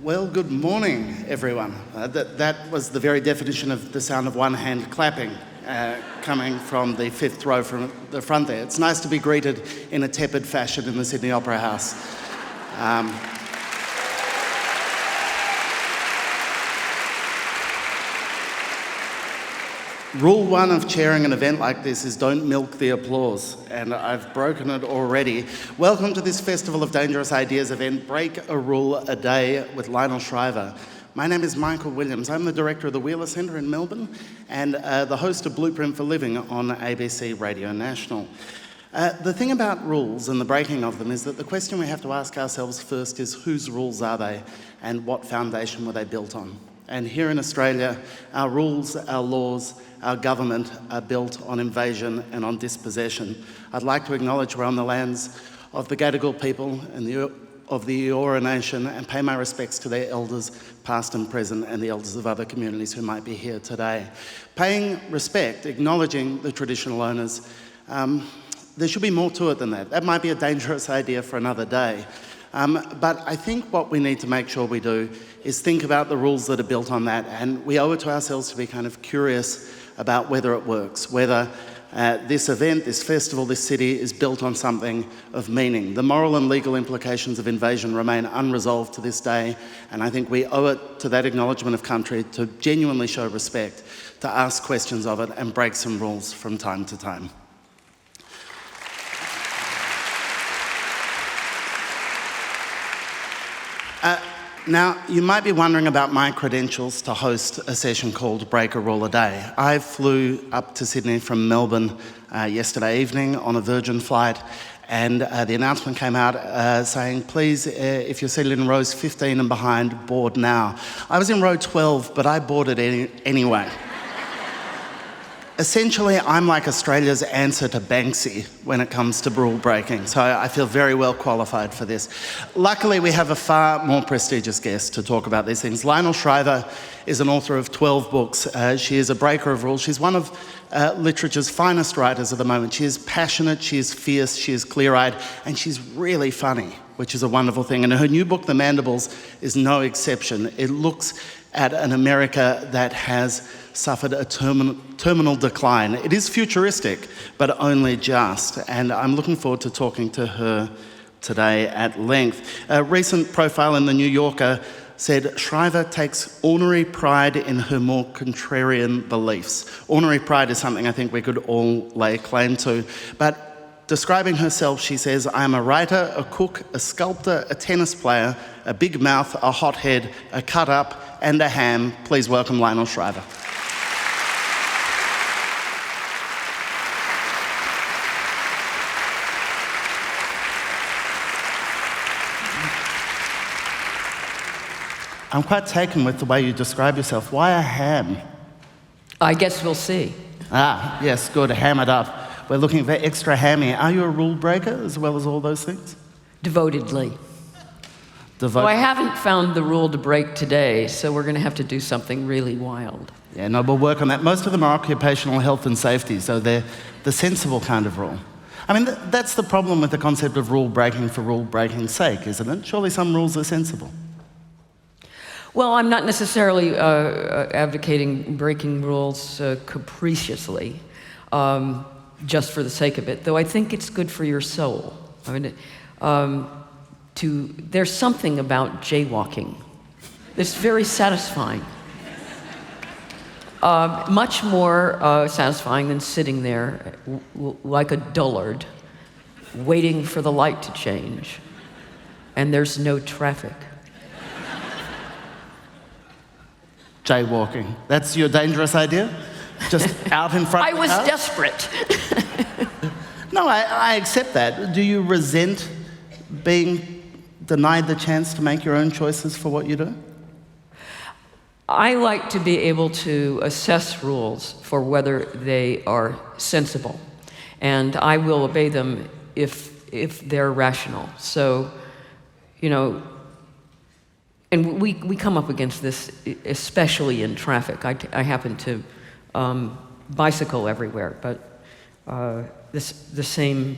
Well, good morning, everyone. That was the very definition of the sound of one hand clapping coming from the fifth row from the front there. It's nice to be greeted in a tepid fashion in the Sydney Opera House. Rule one of chairing an event like this is don't milk the applause, and I've broken it already. Welcome to this Festival of Dangerous Ideas event, Break a Rule a Day with Lionel Shriver. My name is Michael Williams. I'm the director of the Wheeler Centre in Melbourne and the host of Blueprint for Living on ABC Radio National. The thing about rules and the breaking of them is that the question we have to ask ourselves first is whose rules are they and what foundation were they built on? And here in Australia, our rules, our laws, our government are built on invasion and on dispossession. I'd like to acknowledge we're on the lands of the Gadigal people and of the Eora Nation and pay my respects to their elders, past and present, and the elders of other communities who might be here today. Paying respect, acknowledging the traditional owners, there should be more to it than that. That might be a dangerous idea for another day. But I think what we need to make sure we do is think about the rules that are built on that, and we owe it to ourselves to be kind of curious about whether it works, whether this event, this festival, this city is built on something of meaning. The moral and legal implications of invasion remain unresolved to this day, and I think we owe it to that acknowledgement of country to genuinely show respect, to ask questions of it and break some rules from time to time. Now, you might be wondering about my credentials to host a session called Break a Rule a Day. I flew up to Sydney from Melbourne yesterday evening on a Virgin flight, and the announcement came out saying, please, if you're seated in rows 15 and behind, board now. I was in row 12, but I boarded anyway. Essentially, I'm like Australia's answer to Banksy when it comes to rule breaking, so I feel very well qualified for this. Luckily, we have a far more prestigious guest to talk about these things. Lionel Shriver is an author of 12 books. She is a breaker of rules. She's one of literature's finest writers at the moment. She is passionate, she is fierce, she is clear-eyed, and she's really funny, which is a wonderful thing. And her new book, The Mandibles, is no exception. It looks at an America that has suffered a terminal decline. It is futuristic, but only just. And I'm looking forward to talking to her today at length. A recent profile in The New Yorker said, Shriver takes ornery pride in her more contrarian beliefs. Ornery pride is something I think we could all lay claim to. But describing herself, she says, I am a writer, a cook, a sculptor, a tennis player, a big mouth, a hot head, a cut up, and a ham. Please welcome Lionel Shriver. I'm quite taken with the way you describe yourself. Why a ham? I guess we'll see. Ah, yes, good, ham it up. We're looking for extra hammy. Are you a rule breaker as well as all those things? Devotedly. Well, I haven't found the rule to break today, so we're going to have to do something really wild. Yeah, no, we'll work on that. Most of them are occupational health and safety, so they're the sensible kind of rule. I mean, that's the problem with the concept of rule breaking for rule breaking's sake, isn't it? Surely some rules are sensible. Well, I'm not necessarily advocating breaking rules capriciously, just for the sake of it, though I think it's good for your soul. I mean, there's something about jaywalking that's very satisfying. Much more satisfying than sitting there like a dullard, waiting for the light to change, and there's no traffic. Jaywalking. That's your dangerous idea? Just out in front of the car? I was desperate. No, I accept that. Do you resent being denied the chance to make your own choices for what you do? I like to be able to assess rules for whether they are sensible, and I will obey them if they're rational. So, you know, and we come up against this, especially in traffic. I happen to bicycle everywhere, but the same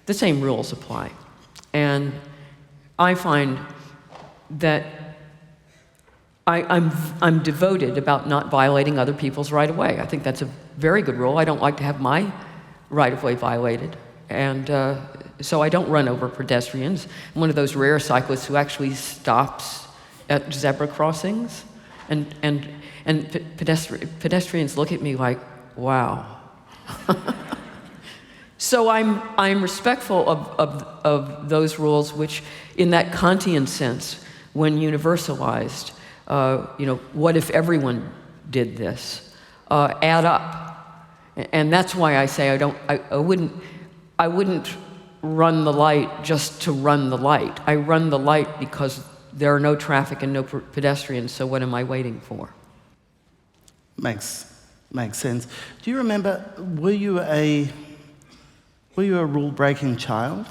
rules apply. And I find that I'm devoted about not violating other people's right of way. I think that's a very good rule. I don't like to have my right of way violated. And so I don't run over pedestrians. I'm one of those rare cyclists who actually stops at zebra crossings. And pedestrians look at me like, wow. So I'm respectful of those rules, which, in that Kantian sense, when universalized, what if everyone did this, add up. And that's why I say I wouldn't run the light just to run the light. I run the light because there are no traffic and no pedestrians, so what am I waiting for? Makes sense. Do you remember, were you a rule-breaking child?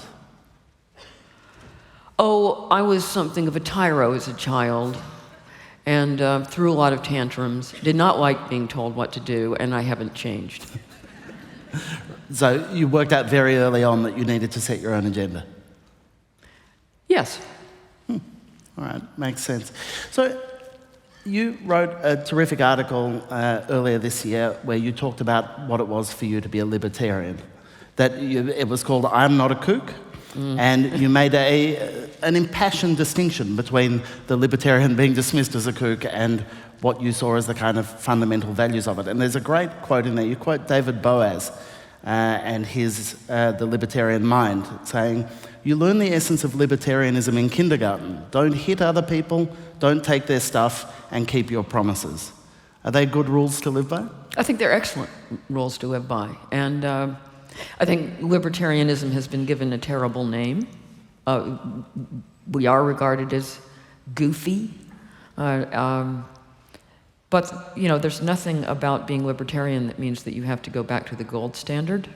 Oh, I was something of a tyro as a child, and threw a lot of tantrums, did not like being told what to do, and I haven't changed. So you worked out very early on that you needed to set your own agenda? Yes. All right, makes sense. So you wrote a terrific article earlier this year where you talked about what it was for you to be a libertarian. It was called I'm Not a Kook, and you made an impassioned distinction between the libertarian being dismissed as a kook and what you saw as the kind of fundamental values of it. And there's a great quote in there. You quote David Boaz and his The Libertarian Mind, saying, "You learn the essence of libertarianism in kindergarten. Don't hit other people, don't take their stuff, and keep your promises." Are they good rules to live by? I think they're excellent rules to live by. And I think libertarianism has been given a terrible name. We are regarded as goofy. But, there's nothing about being libertarian that means that you have to go back to the gold standard.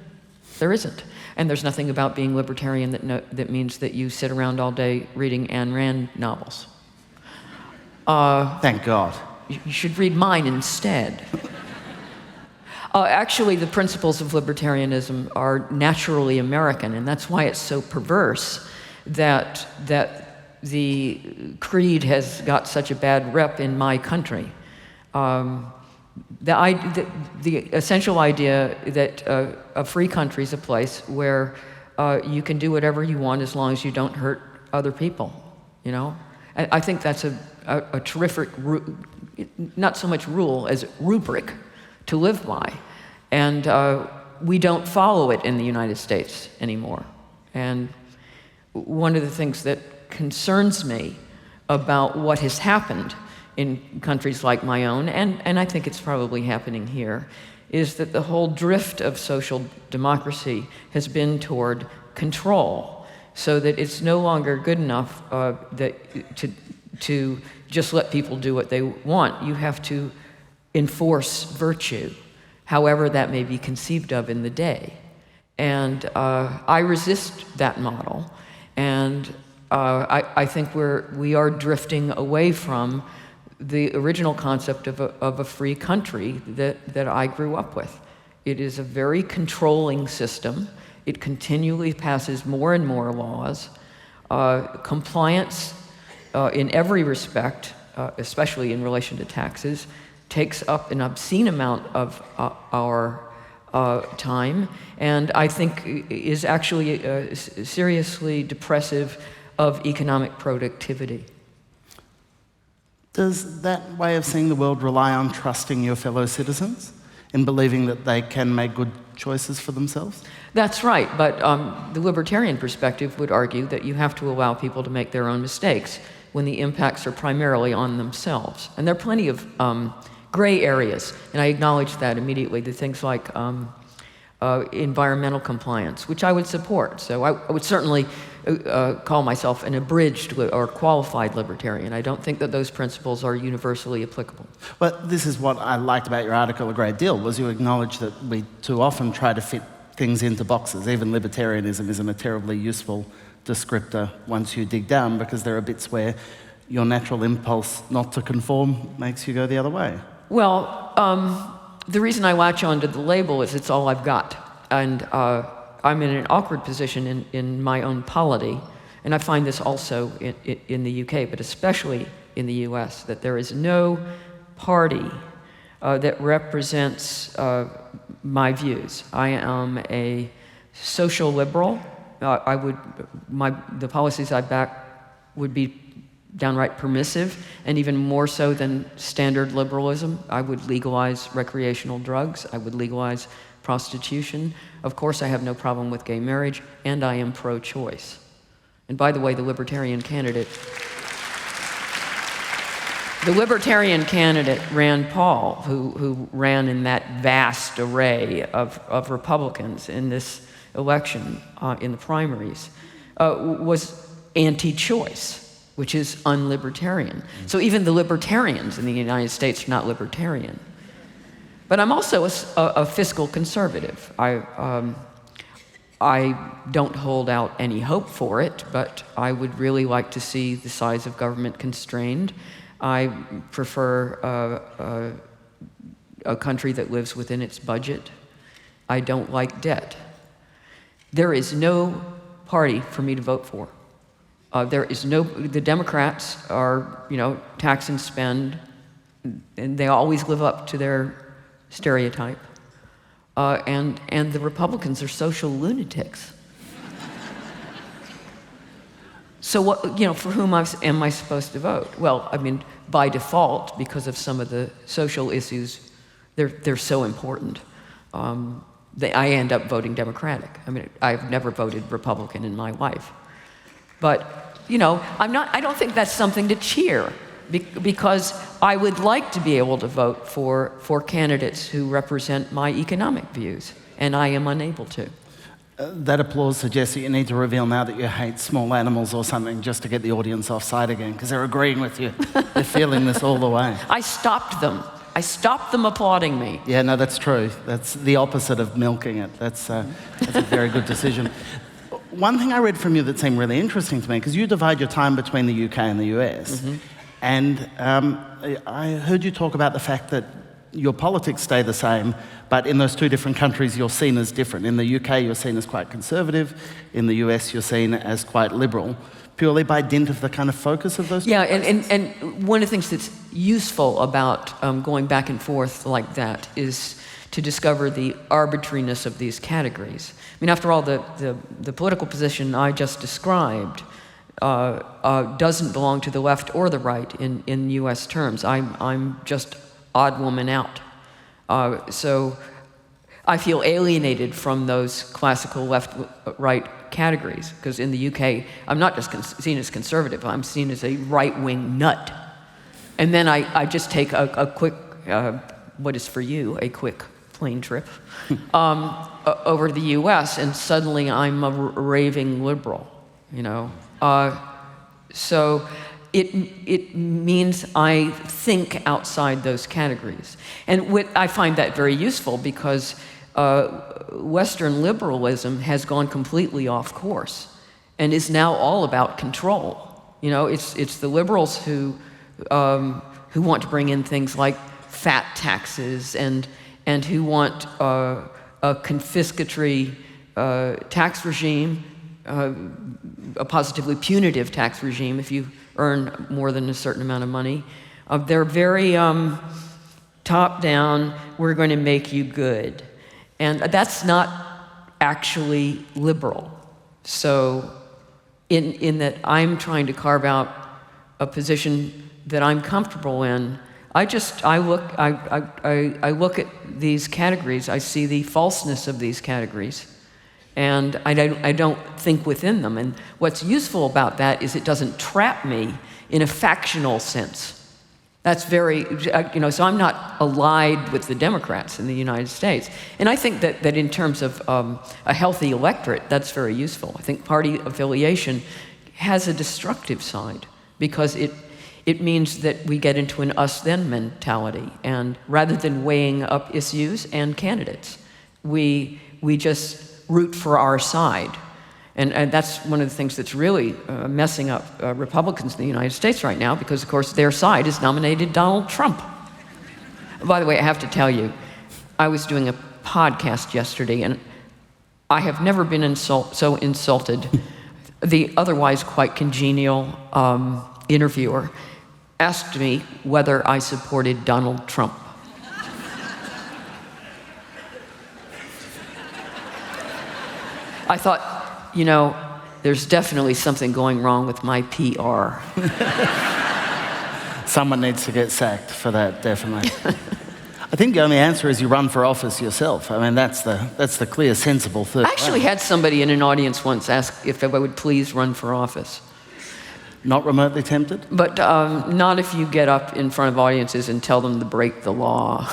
There isn't. And there's nothing about being libertarian that means that you sit around all day reading Ayn Rand novels. Thank God. You should read mine instead. Actually, the principles of libertarianism are naturally American, and that's why it's so perverse that the creed has got such a bad rep in my country. The essential idea that a free country is a place where you can do whatever you want as long as you don't hurt other people, I think that's a terrific, not so much rule as rubric to live by. And we don't follow it in the United States anymore. And one of the things that concerns me about what has happened in countries like my own, and I think it's probably happening here, is that the whole drift of social democracy has been toward control, so that it's no longer good enough to just let people do what they want. You have to enforce virtue, however that may be conceived of in the day. And I resist that model, and I think we are drifting away from the original concept of a free country that I grew up with. It is a very controlling system. It continually passes more and more laws. Compliance in every respect, especially in relation to taxes, takes up an obscene amount of our time, and I think is actually seriously depressive of economic productivity. Does that way of seeing the world rely on trusting your fellow citizens in believing that they can make good choices for themselves? That's right, but the libertarian perspective would argue that you have to allow people to make their own mistakes when the impacts are primarily on themselves. And there are plenty of gray areas, and I acknowledge that immediately, the things like environmental compliance, which I would support. So I would certainly call myself an abridged or qualified libertarian. I don't think that those principles are universally applicable. But this is what I liked about your article a great deal, was you acknowledge that we too often try to fit things into boxes. Even libertarianism isn't a terribly useful descriptor once you dig down, because there are bits where your natural impulse not to conform makes you go the other way. Well, the reason I latch onto the label is it's all I've got. And I'm in an awkward position in my own polity and I find this also in the UK, but especially in the US, that there is no party that represents my views. I am a social liberal. The policies I back would be downright permissive, and even more so than standard liberalism. I would legalize recreational drugs. I would legalize prostitution. Of course, I have no problem with gay marriage, and I am pro-choice. And by the way, the Libertarian candidate, Rand Paul, who ran in that vast array of Republicans in this election in the primaries, was anti-choice, which is unlibertarian. So even the libertarians in the United States are not libertarian. But I'm also a fiscal conservative. I don't hold out any hope for it, but I would really like to see the size of government constrained. I prefer a country that lives within its budget. I don't like debt. There is no party for me to vote for. The Democrats are, tax and spend, and they always live up to their stereotype. And the Republicans are social lunatics. So what, for whom am I supposed to vote? Well, I mean, by default, because of some of the social issues, they're so important. I end up voting Democratic. I mean, I've never voted Republican in my life. But, I don't think that's something to cheer, because I would like to be able to vote for candidates who represent my economic views, and I am unable to. That applause suggests that you need to reveal now that you hate small animals or something, just to get the audience offside again, because they're agreeing with you. They're feeling this all the way. I stopped them applauding me. Yeah, no, that's true. That's the opposite of milking it. That's a very good decision. One thing I read from you that seemed really interesting to me, because you divide your time between the UK and the US, and I heard you talk about the fact that your politics stay the same, but in those two different countries you're seen as different. In the UK you're seen as quite conservative, in the US you're seen as quite liberal, purely by dint of the kind of focus of those two places. And one of the things that's useful about going back and forth like that is to discover the arbitrariness of these categories. I mean, after all, the political position I just described doesn't belong to the left or the right in US terms. I'm just odd woman out. So I feel alienated from those classical left-right categories, because in the UK, I'm not just seen as conservative, I'm seen as a right-wing nut. And then I just take a quick, what is for you, a quick plane trip over to the US, and suddenly I'm a raving liberal, So it means I think outside those categories. And I find that very useful, because Western liberalism has gone completely off course and is now all about control. It's the liberals who want to bring in things like fat taxes and who want a confiscatory tax regime, a positively punitive tax regime if you earn more than a certain amount of money. They're very top-down, we're going to make you good. And that's not actually liberal. So in that I'm trying to carve out a position that I'm comfortable in, I look at these categories, I see the falseness of these categories, and I don't think within them. And what's useful about that is it doesn't trap me in a factional sense. That's very, so I'm not allied with the Democrats in the United States. And I think that in terms of a healthy electorate, that's very useful. I think party affiliation has a destructive side, because it means that we get into an us-them mentality. And rather than weighing up issues and candidates, we just root for our side. And that's one of the things that's really messing up Republicans in the United States right now, because, of course, their side has nominated Donald Trump. By the way, I have to tell you, I was doing a podcast yesterday, and I have never been so insulted the otherwise quite congenial interviewer asked me whether I supported Donald Trump. I thought, you know, there's definitely something going wrong with my PR. Someone needs to get sacked for that, definitely. I think the only answer is you run for office yourself. I mean, that's the clear, sensible third. I actually had somebody in an audience once ask if I would please run for office. Not remotely tempted? But not if you get up in front of audiences and tell them to break the law.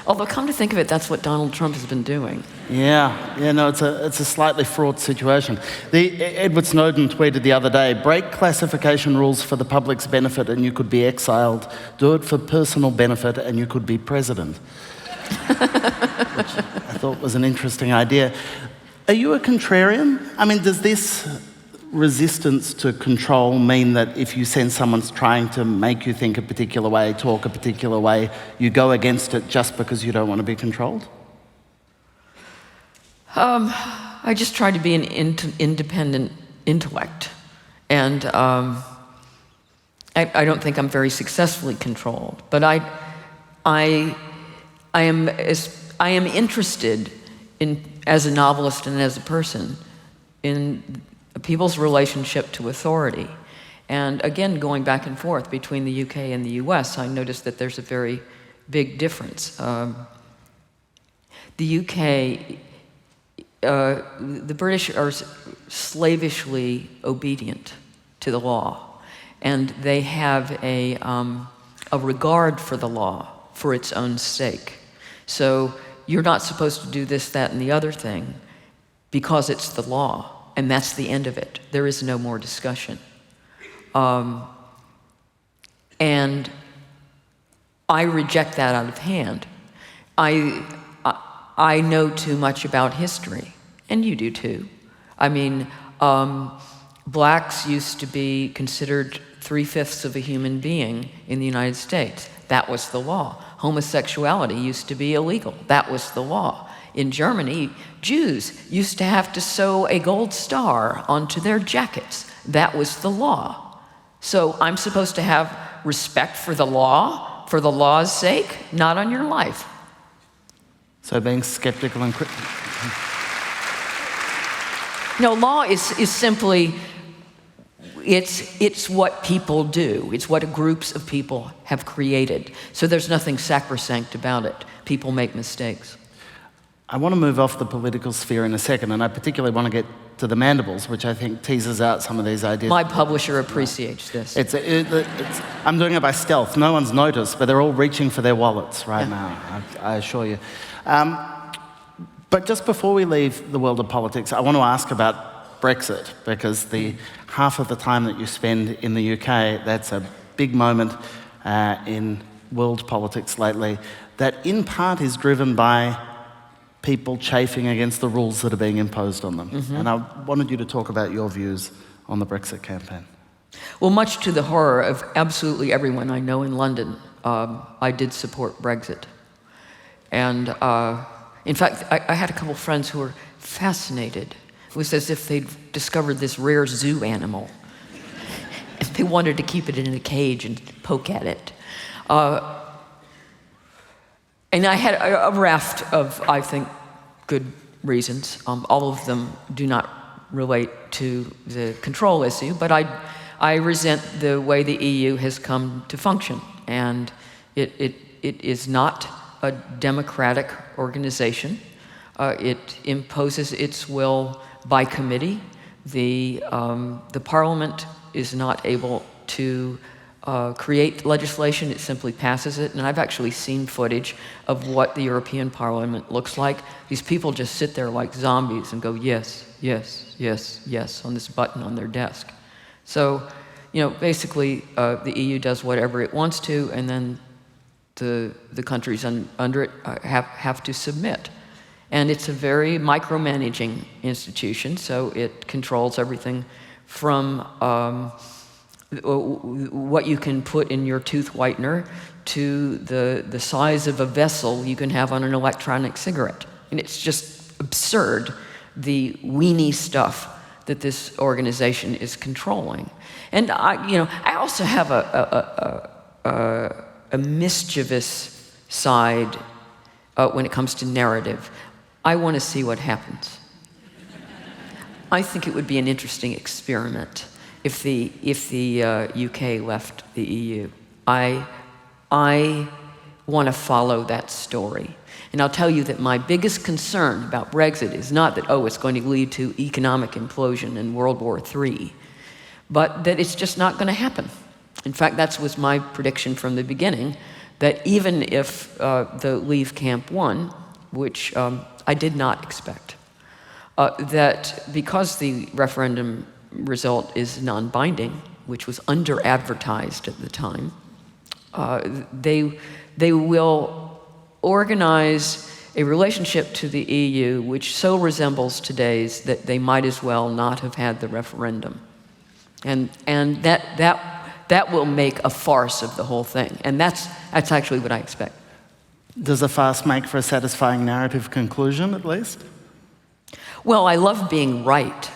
Although, come to think of it, that's what Donald Trump has been doing. Yeah, no, it's a slightly fraught situation. Edward Snowden tweeted the other day, break classification rules for the public's benefit and you could be exiled. Do it for personal benefit and you could be president. Which I thought was an interesting idea. Are you a contrarian? I mean, does this resistance to control mean that if you sense someone's trying to make you think a particular way, talk a particular way, you go against it just because you don't want to be controlled? I just try to be an independent intellect. And I don't think I'm very successfully controlled. But I am interested in, as a novelist and as a person, in people's relationship to authority. And again, going back and forth between the UK and the US, I noticed that there's a very big difference. The UK, the British are slavishly obedient to the law, and they have a regard for the law for its own sake. So you're not supposed to do this, that, and the other thing because it's the law. And that's the end of it. There is no more discussion. And I reject that out of hand. I know too much about history, and you do too. I mean, blacks used to be considered 3/5 of a human being in the United States. That was the law. Homosexuality used to be illegal. That was the law. In Germany, Jews used to have to sew a gold star onto their jackets. That was the law. So I'm supposed to have respect for the law's sake, not on your life. So being skeptical and No, law is simply, it's what people do. It's what groups of people have created. So there's nothing sacrosanct about it. People make mistakes. I want to move off the political sphere in a second, and I particularly want to get to the mandibles, which I think teases out some of these ideas. My publisher appreciates this. I'm doing it by stealth. No one's noticed, but they're all reaching for their wallets right now, I assure you. But just before we leave the world of politics, I want to ask about Brexit, because the half of the time that you spend in the UK, that's a big moment in world politics lately, that in part is driven by people chafing against the rules that are being imposed on them. Mm-hmm. And I wanted you to talk about your views on the Brexit campaign. Well, much to the horror of absolutely everyone I know in London, I did support Brexit. And in fact, I had a couple friends who were fascinated. It was as if they'd discovered this rare zoo animal. And they wanted to keep it in a cage and poke at it. And I had a raft of, I think, good reasons. All of them do not relate to the control issue, but I resent the way the EU has come to function. And it is not a democratic organization. It imposes its will by committee. The Parliament is not able to create legislation, it simply passes it. And I've actually seen footage of what the European Parliament looks like. These people just sit there like zombies and go, yes, yes, yes, yes, on this button on their desk. So, you know, basically the EU does whatever it wants to, and then the countries under it have to submit. And it's a very micromanaging institution, so it controls everything from what you can put in your tooth whitener to the size of a vessel you can have on an electronic cigarette. And it's just absurd, the weenie stuff that this organization is controlling. And I also have a mischievous side when it comes to narrative. I want to see what happens. I think it would be an interesting experiment if the UK left the EU. I want to follow that story. And I'll tell you that my biggest concern about Brexit is not that, it's going to lead to economic implosion and World War III, but that it's just not going to happen. In fact, that was my prediction from the beginning, that even if the Leave camp won, which I did not expect, that because the referendum result is non-binding, which was under-advertised at the time, they will organize a relationship to the EU which so resembles today's that they might as well not have had the referendum. And that will make a farce of the whole thing. And that's actually what I expect. Does a farce make for a satisfying narrative conclusion, at least? Well, I love being right.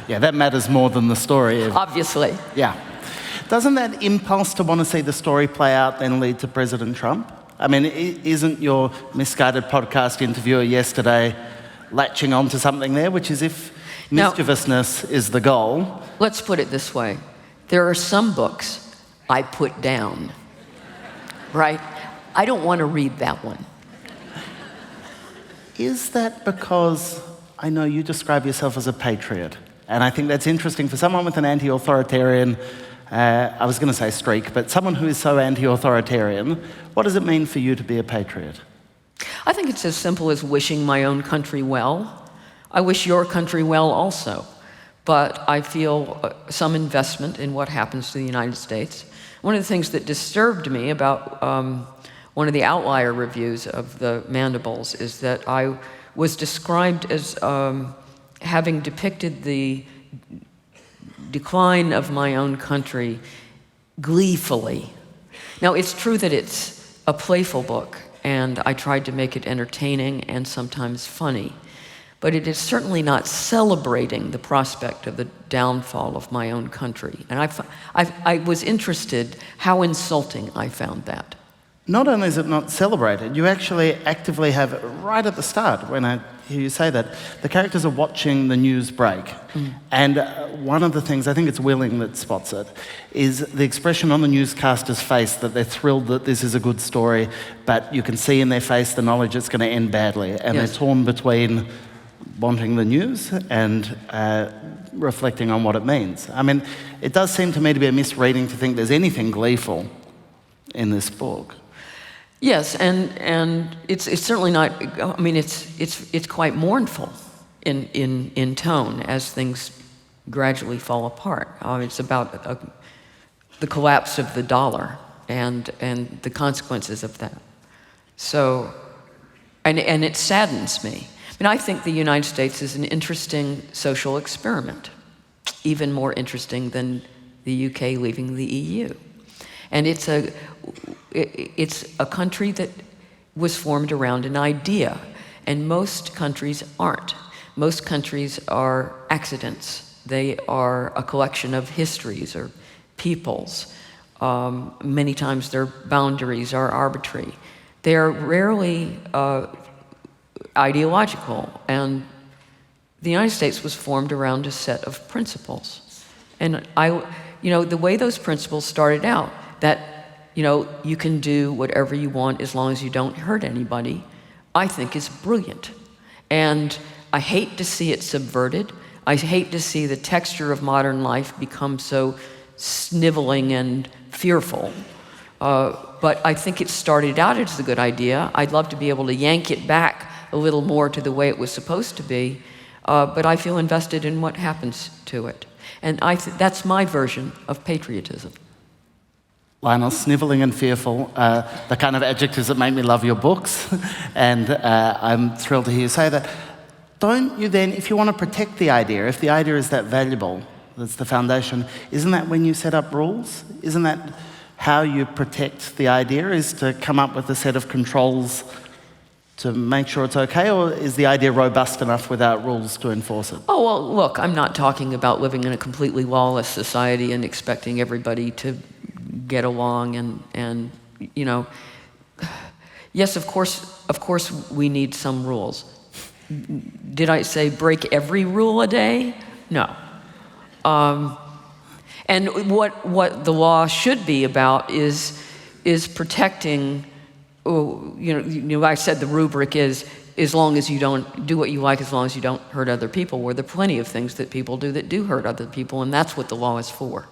Yeah, that matters more than the story. Obviously. Yeah. Doesn't that impulse to want to see the story play out then lead to President Trump? I mean, isn't your misguided podcast interviewer yesterday latching on to something there, which is if mischievousness is the goal? Let's put it this way. There are some books I put down, right? I don't want to read that one. Is that because I know you describe yourself as a patriot? And I think that's interesting for someone with an anti-authoritarian, I was going to say streak, but someone who is so anti-authoritarian, what does it mean for you to be a patriot? I think it's as simple as wishing my own country well. I wish your country well also. But I feel some investment in what happens to the United States. One of the things that disturbed me about one of the outlier reviews of the Mandibles is that I was described as having depicted the decline of my own country gleefully. Now, it's true that it's a playful book, and I tried to make it entertaining and sometimes funny, but it is certainly not celebrating the prospect of the downfall of my own country. And I was interested how insulting I found that. Not only is it not celebrated, you actually actively have, right at the start, when I hear you say that, the characters are watching the news break. And one of the things, I think it's Willing that spots it, is the expression on the newscaster's face that they're thrilled that this is a good story, but you can see in their face the knowledge it's going to end badly. And They're torn between wanting the news and reflecting on what it means. I mean, it does seem to me to be a misreading to think there's anything gleeful in this book. Yes, and it's certainly not. I mean, it's quite mournful in tone as things gradually fall apart. It's about the collapse of the dollar and the consequences of that. So, and it saddens me. I mean, I think the United States is an interesting social experiment, even more interesting than the UK leaving the EU. And it's a country that was formed around an idea, and most countries aren't. Most countries are accidents. They are a collection of histories or peoples. Many times their boundaries are arbitrary. They are rarely ideological, and the United States was formed around a set of principles. And the way those principles started out, that, you can do whatever you want as long as you don't hurt anybody, I think is brilliant. And I hate to see it subverted. I hate to see the texture of modern life become so sniveling and fearful. But I think it started out as a good idea. I'd love to be able to yank it back a little more to the way it was supposed to be. But I feel invested in what happens to it. And that's my version of patriotism. Lionel, snivelling and fearful, the kind of adjectives that make me love your books, and I'm thrilled to hear you say that. Don't you then, if you want to protect the idea, if the idea is that valuable, that's the foundation, isn't that when you set up rules? Isn't that how you protect the idea, is to come up with a set of controls to make sure it's okay, or is the idea robust enough without rules to enforce it? Oh, well, look, I'm not talking about living in a completely lawless society and expecting everybody to get along and you know, yes, of course we need some rules. Did I say break every rule a day? No. And what the law should be about is protecting. I said the rubric is as long as you don't do what you like, as long as you don't hurt other people. Well, there are plenty of things that people do that do hurt other people, and that's what the law is for.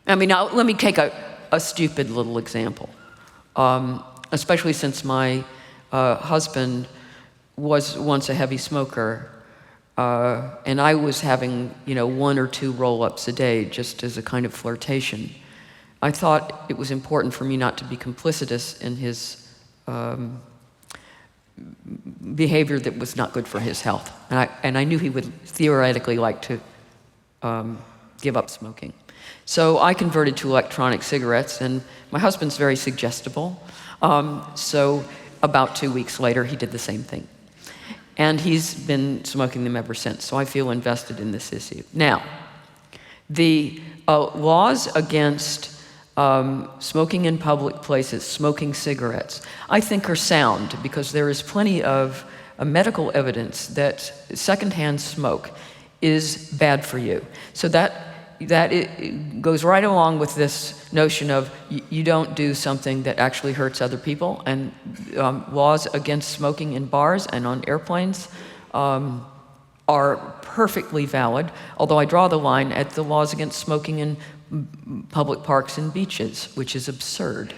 I mean, now, let me take a stupid little example, especially since my husband was once a heavy smoker, and I was having 1 or 2 roll-ups a day just as a kind of flirtation. I thought it was important for me not to be complicitous in his behavior that was not good for his health. And I knew he would theoretically like to give up smoking. So I converted to electronic cigarettes, and my husband's very suggestible. So about 2 weeks later, he did the same thing. And he's been smoking them ever since, so I feel invested in this issue. Now, the laws against smoking in public places, smoking cigarettes, I think are sound because there is plenty of medical evidence that secondhand smoke is bad for you. So that it goes right along with this notion of you don't do something that actually hurts other people, and laws against smoking in bars and on airplanes are perfectly valid, although I draw the line at the laws against smoking in public parks and beaches, which is absurd,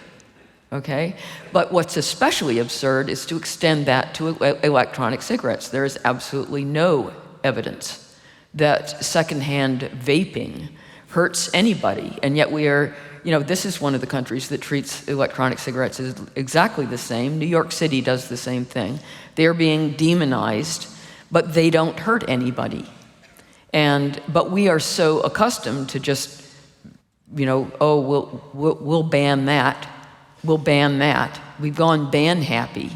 okay? But what's especially absurd is to extend that to electronic cigarettes. There is absolutely no evidence that secondhand vaping hurts anybody, and yet we are, this is one of the countries that treats electronic cigarettes as exactly the same. New York City does the same thing. They are being demonized, but they don't hurt anybody. But we are so accustomed to just, we'll ban that. We'll ban that. We've gone ban happy.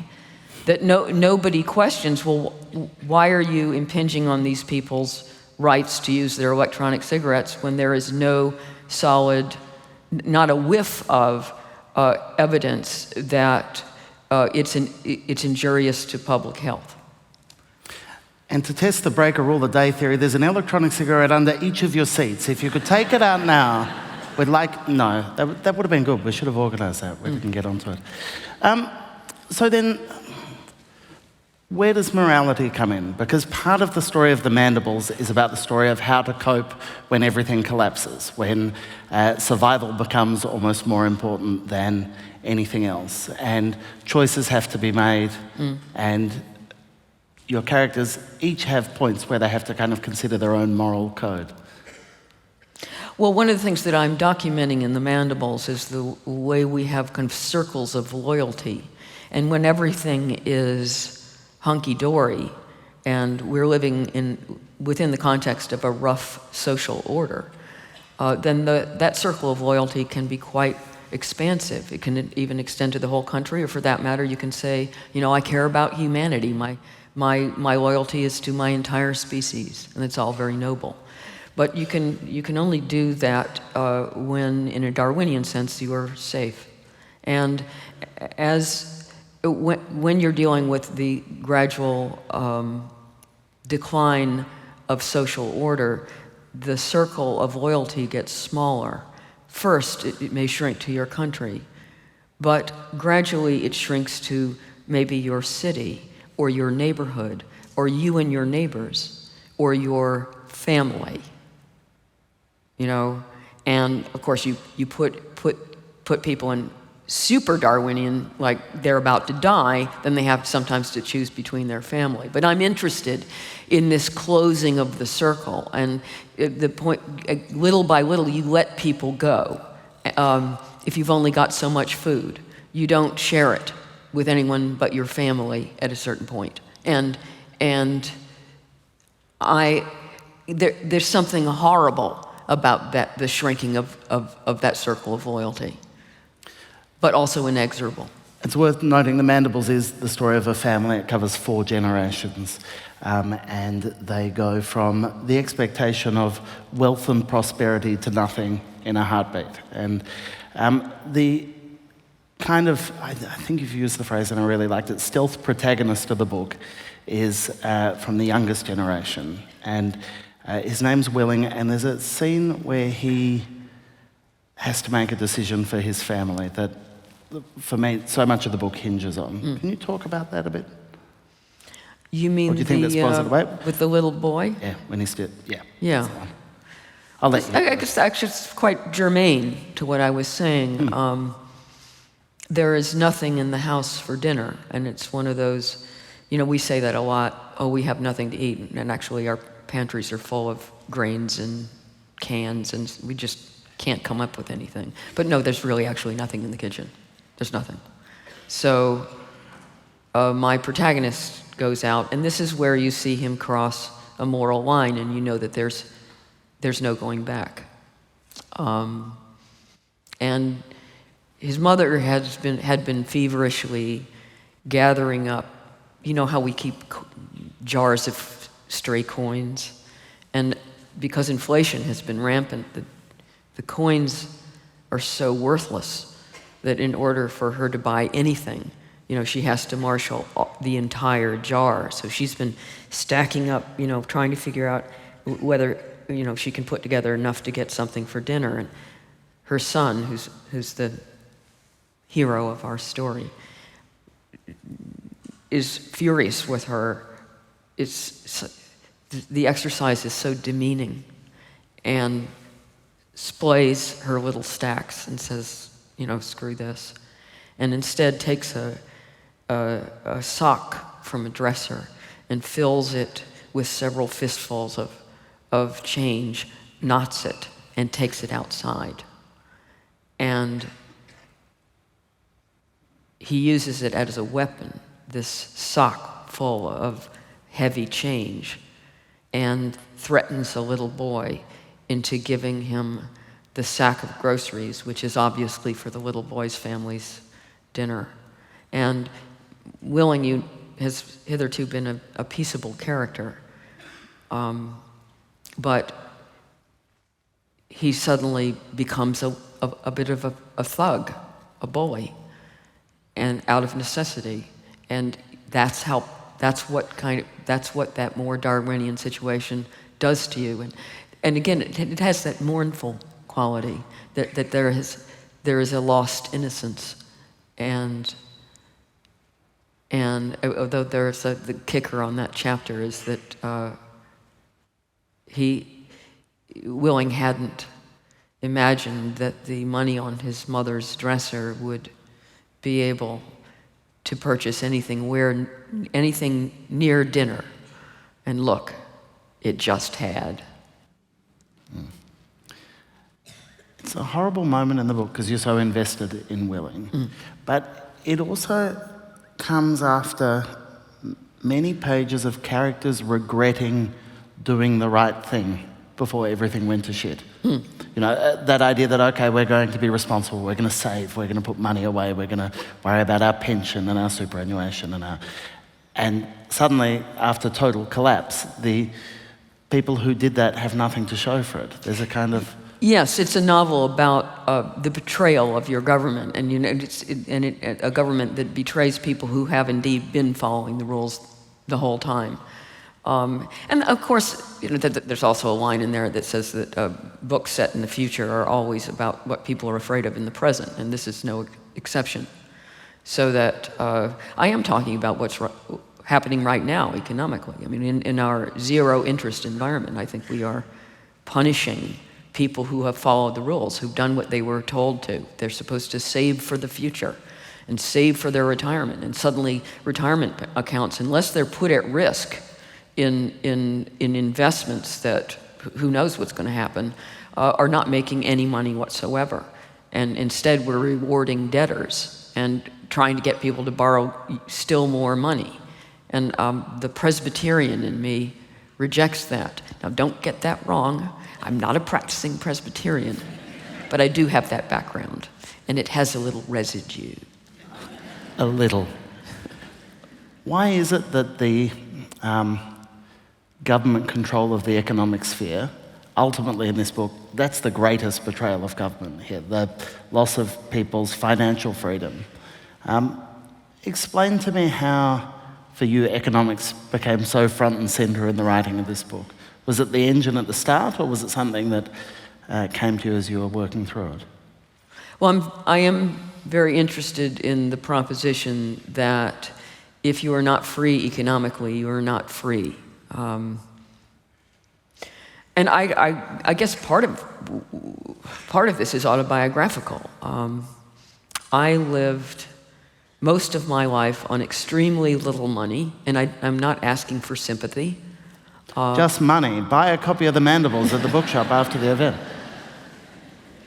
That nobody questions, well, why are you impinging on these people's rights to use their electronic cigarettes when there is no solid, not a whiff of evidence that it's injurious to public health. And to test the break a rule a day theory, there's an electronic cigarette under each of your seats. If you could take it out now, no, that would have been good. We should have organised that. We didn't get onto it. So then, where does morality come in? Because part of the story of the mandibles is about the story of how to cope when everything collapses, when survival becomes almost more important than anything else, and choices have to be made, and your characters each have points where they have to kind of consider their own moral code. Well, one of the things that I'm documenting in the mandibles is the way we have kind of circles of loyalty, and when everything is hunky-dory, and we're living within the context of a rough social order, then that circle of loyalty can be quite expansive. It can even extend to the whole country, or for that matter, you can say, I care about humanity. My loyalty is to my entire species, and it's all very noble. But you can only do that when, in a Darwinian sense, you are safe. And when you're dealing with the gradual decline of social order, the circle of loyalty gets smaller. First, it may shrink to your country, but gradually it shrinks to maybe your city or your neighborhood or you and your neighbors or your family. And of course you put people in super Darwinian, like they're about to die, then they have sometimes to choose between their family. But I'm interested in this closing of the circle, and the point, little by little, you let people go. If you've only got so much food, you don't share it with anyone but your family at a certain point. And there's something horrible about that, the shrinking of that circle of loyalty, but also inexorable. It's worth noting the Mandibles is the story of a family. It covers 4 generations. And they go from the expectation of wealth and prosperity to nothing in a heartbeat. And the kind of, I think you've used the phrase and I really liked it, stealth protagonist of the book is from the youngest generation. And his name's Willing, and there's a scene where he has to make a decision for his family that, for me, so much of the book hinges on. Can you talk about that a bit? You mean Or do you think that's positive? with the little boy? Yeah, when he's still, yeah. Yeah. I'll let you. I guess actually it's quite germane to what I was saying. There is nothing in the house for dinner, and it's one of those, we say that a lot, oh, we have nothing to eat, and actually our pantries are full of grains and cans, and we just can't come up with anything. But no, there's really actually nothing in the kitchen. There's nothing. So my protagonist goes out, and this is where you see him cross a moral line, and you know that there's no going back. And his mother had been feverishly gathering up. You know how we keep jars of stray coins, and because inflation has been rampant, the coins are so worthless that in order for her to buy anything, she has to marshal the entire jar. So she's been stacking up, trying to figure out whether, she can put together enough to get something for dinner. And her son, who's the hero of our story, is furious with her. The exercise is so demeaning, and splays her little stacks and says, screw this. And instead takes a sock from a dresser and fills it with several fistfuls of change, knots it, and takes it outside. And he uses it as a weapon, this sock full of heavy change, and threatens a little boy into giving him the sack of groceries, which is obviously for the little boy's family's dinner. And Willing has hitherto been a peaceable character, but he suddenly becomes a bit of a thug, a bully, and out of necessity. And that's what that more Darwinian situation does to you. And again, it has that mournful quality that there is a lost innocence, and although there's the kicker on that chapter is that Willing hadn't imagined that the money on his mother's dresser would be able to purchase anything near dinner, and look, it just had. It's a horrible moment in the book because you're so invested in Willing. But it also comes after many pages of characters regretting doing the right thing before everything went to shit. That idea that, okay, we're going to be responsible, we're going to save, we're going to put money away, we're going to worry about our pension and our superannuation and suddenly, after total collapse, the people who did that have nothing to show for it. There's a kind of... Yes, it's a novel about the betrayal of your government, and a government that betrays people who have indeed been following the rules the whole time. And of course, there's also a line in there that says that books set in the future are always about what people are afraid of in the present, and this is no exception. So that I am talking about what's happening right now economically. I mean, in our zero interest environment, I think we are punishing people who have followed the rules, who've done what they were told to. They're supposed to save for the future and save for their retirement. And suddenly retirement accounts, unless they're put at risk in investments that who knows what's going to happen, are not making any money whatsoever. And instead we're rewarding debtors and trying to get people to borrow still more money. And the Presbyterian in me rejects that. Now don't get that wrong. I'm not a practicing Presbyterian, but I do have that background, and it has a little residue. A little. Why is it that the government control of the economic sphere, ultimately in this book, that's the greatest betrayal of government here, the loss of people's financial freedom? Explain to me how, for you, economics became so front and centre in the writing of this book. Was it the engine at the start, or was it something that came to you as you were working through it? Well, I am very interested in the proposition that if you are not free economically, you are not free. And I guess part of this is autobiographical. I lived most of my life on extremely little money, and I'm not asking for sympathy. Just money. Buy a copy of The Mandibles at the bookshop after the event.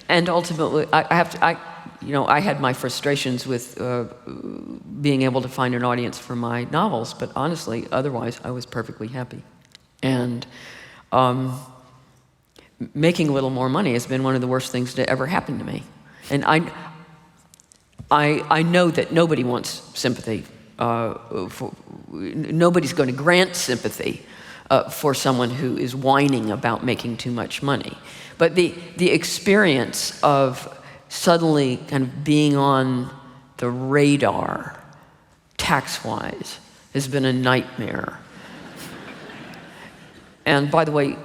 And ultimately, I had my frustrations with being able to find an audience for my novels, but honestly, otherwise, I was perfectly happy. And making a little more money has been one of the worst things to ever happen to me. And I know that nobody wants sympathy. Nobody's going to grant sympathy for someone who is whining about making too much money. But the experience of suddenly kind of being on the radar, tax-wise, has been a nightmare. And by the way,